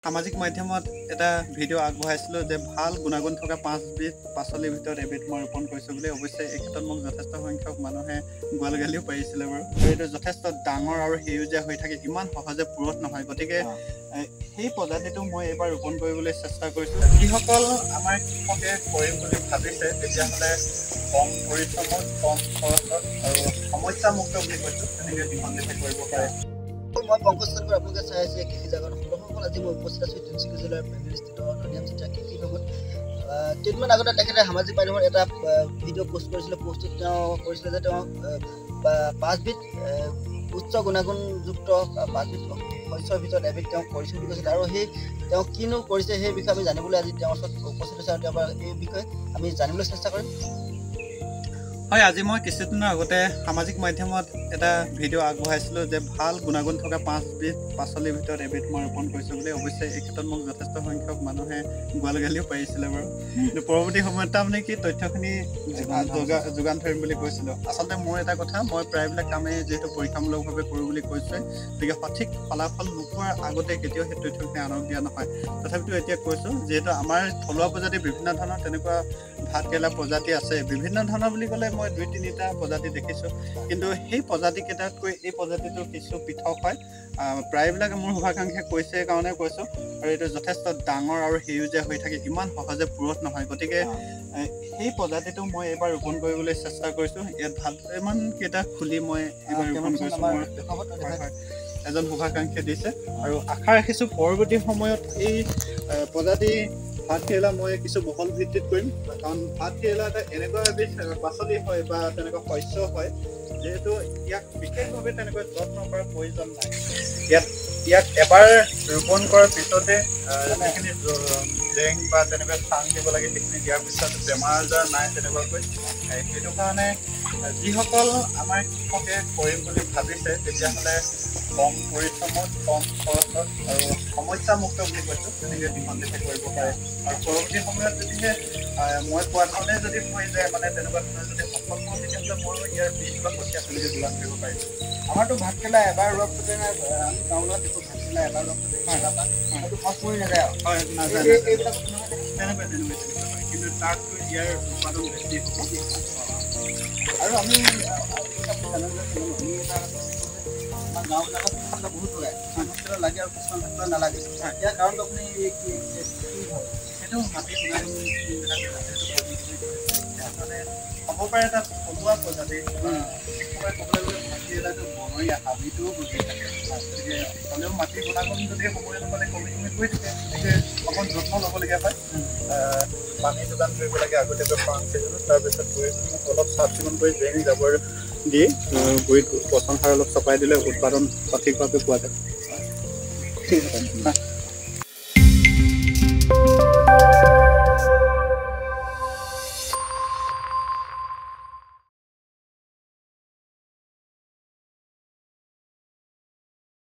সামাজিক মাধ্যমত এটা ভিডিঅ' আগবঢ়াইছিলোঁ যে ভাল গুণাগুণ থকা 5বিধ পাচলিৰ ভিতৰত এবিধ মই ৰোপণ কৰিছোঁ বুলি। অৱশ্যে এই ক্ষেত্ৰত মোক যথেষ্ট সংখ্যক মানুহে গোৱাল গালিও পাৰিছিলে বাৰু। আৰু এইটো যথেষ্ট ডাঙৰ আৰু সেউজীয়া হৈ থাকে, ইমান সহজে পুৰঠ নহয়। গতিকে সেই প্ৰজাতিটো মই এইবাৰ ৰোপণ কৰিবলৈ চেষ্টা কৰিছোঁ। যিসকল আমাৰ কৃষকে কৰিম বুলি ভাবিছে তেতিয়াহ'লে কম পৰিশ্ৰমত, কম খৰচত আৰু সমস্যামুক্ত বুলি কৈছোঁ তেনেকৈ বিসন্দেহে কৰিব পাৰে। মই পংকজ ঠাকুৰ, আপোনালোকে চাই আছে কৃষি জাগৰণ। সকলোসকল আজি মই উপস্থিত আছোঁ তিনিচুকীয়া জিলাৰ বেংগলীস্থিত ধনিয়াম চিত্ৰা কৃষি ফাৰ্মত। কেইদিনমান আগতে তেখেতে সামাজিক মাধ্যমত এটা ভিডিঅ' পষ্ট কৰিছিলে। পষ্টটোত তেওঁ কৰিছিলে যে তেওঁ 5বিধ উচ্চ গুণাগুণযুক্ত 5বিধ শস্যৰ ভিতৰত এবিধ তেওঁ কৰিছোঁ বুলি কৈছিলে। আৰু সেই তেওঁ কিনো কৰিছে সেই বিষয়ে আমি জানিবলৈ আজি তেওঁৰ ওচৰত উপস্থিত হৈছে আৰু তেওঁৰ পৰা এই বিষয়ে আমি জানিবলৈ চেষ্টা কৰিম। হয়, আজি মই কিছুদিনৰ আগতে সামাজিক মাধ্যমত এটা ভিডিঅ' আগবঢ়াইছিলোঁ যে ভাল গুণাগুণ থকা 5বিধ পাচলিৰ ভিতৰত এবিধ মই ৰোপণ কৰিছোঁ বুলি। অৱশ্যে এই ক্ষেত্ৰত মোক যথেষ্ট সংখ্যক মানুহে গোৱাল গালিও পাৰিছিলে বাৰু। কিন্তু পৰৱৰ্তী সময়ত তাৰমানে কি তথ্যখিনি যোগান ধৰিম বুলি কৈছিলোঁ। আচলতে মোৰ এটা কথা, মই প্ৰায়বিলাক কামেই যিহেতু পৰীক্ষামূলকভাৱে কৰোঁ বুলি কৈছোঁ, গতিকে সঠিক ফলাফল নোপোৱাৰ আগতে কেতিয়াও সেই তথ্যখিনি আনক দিয়া নহয়। তথাপিতো এতিয়া কৈছোঁ, যিহেতু আমাৰ থলুৱা প্ৰজাতি বিভিন্ন ধৰণৰ তেনেকুৱা ভাতকেৰেলা প্ৰজাতি আছে। বিভিন্ন ধৰণৰ বুলি ক'লে মই 2-3টা প্ৰজাতি দেখিছোঁ, কিন্তু সেই প্ৰজাতিকেইটাতকৈ এই প্ৰজাতিটো কিছু পৃথক হয়। প্ৰায়বিলাক মোৰ শুভাকাংক্ষীয়ে কৈছে কাৰণে কৈছোঁ। আৰু এইটো যথেষ্ট ডাঙৰ আৰু সেউজীয়া হৈ থাকে, ইমান সহজে পুৰঠ নহয়। গতিকে সেই প্ৰজাতিটো মই এইবাৰ ৰোপণ কৰিবলৈ চেষ্টা কৰিছোঁ। ইয়াত ভালেমান কেইটা খুলি মই এইবাৰ ৰোপণ কৰিছোঁ। এজন শুভাকাংক্ষীয়ে দিছে আৰু আশা ৰাখিছোঁ পৰৱৰ্তী সময়ত এই প্ৰজাতি ভাতকেৰেলা মই কিছু বহল ভিত্তিত কৰিম। কাৰণ ভাতকেৰেলা এটা এনেকুৱা এবিধ পাচলি হয় বা তেনেকুৱা শস্য হয় যিহেতু ইয়াক বিশেষভাৱে তেনেকৈ যত্ন কৰাৰ প্ৰয়োজন নাই। ইয়াক এবাৰ ৰোপণ কৰাৰ পিছতে যিখিনি জেং বা তেনেকৈ চাং দিব লাগে সেইখিনি দিয়াৰ পিছত বেমাৰ আজাৰ নাই তেনেকুৱাকৈ। সেইটো কাৰণে যিসকল আমাৰ কৃষকে কৰিম বুলি ভাবিছে তেতিয়াহ'লে কম পৰিশ্ৰমত, কম খৰচত আৰু সমস্যামুক্ত বুলি কৈছোঁ তেনেকৈ বিসন্দেহে কৰিব পাৰে। আৰু পৰৱৰ্তী সময়ত যদিহে মই কোৱা ধৰণে যদি হৈ যায়, মানে তেনেকুৱা ধৰণৰ যদি সফল হওঁ, তেতিয়াহ'লে মই ইয়াৰ বীজ বা কঠীয়া তেনেকৈ যোগান ধৰিব পাৰিম। আমাৰতো ভাতকেৰেলা এবাৰ ৰোৱাৰ পিছতে আমি গাঁৱত দেখোঁ ভাতকেৰেলা এবাৰ ৰোৱাৰ পিছতে হয়তো খৰচ পৰি নাযায় আৰু হয়, নাযায় এইবিলাক তেনেকৈ হয়, কিন্তু তাতকৈ ইয়াৰ উৎপাদন বেছি হ'ব। আৰু আমি জানো যে আমি এটা আমাৰ গাঁওবিলাকত বহুত ওলায়, কিছুমান লাগে আৰু কিছুমান ক্ষেত্ৰত নালাগে। ইয়াৰ কাৰণটো আপুনি কি ভাবে? সেইটো মাটি গুণাগুণ হ'ব পাৰে তাত থলুৱা প্ৰজাতি। বিশেষকৈ ক'বলৈ গ'লে ভাতকেৰেলাটো বনৰীয়া হাবিটোও গজি থাকে। গতিকে হ'লেও মাটিৰ গুণাগুণ যদি সময়ত মানে কমি গৈ থাকে, গতিকে অকণ যত্ন ল'বলগীয়া হয়। পানী যোগান ধৰিব লাগে আগতীয়াকৈ খৰাং ছিজনত। তাৰপিছত গুড়িত অলপ চাফ চিকুণ কৰি জেং জাবৰ দি গুড়িত পচন সাৰ অলপ চপাই দিলে উৎপাদন সঠিকভাৱে পোৱা যায়। ঠিক আছে।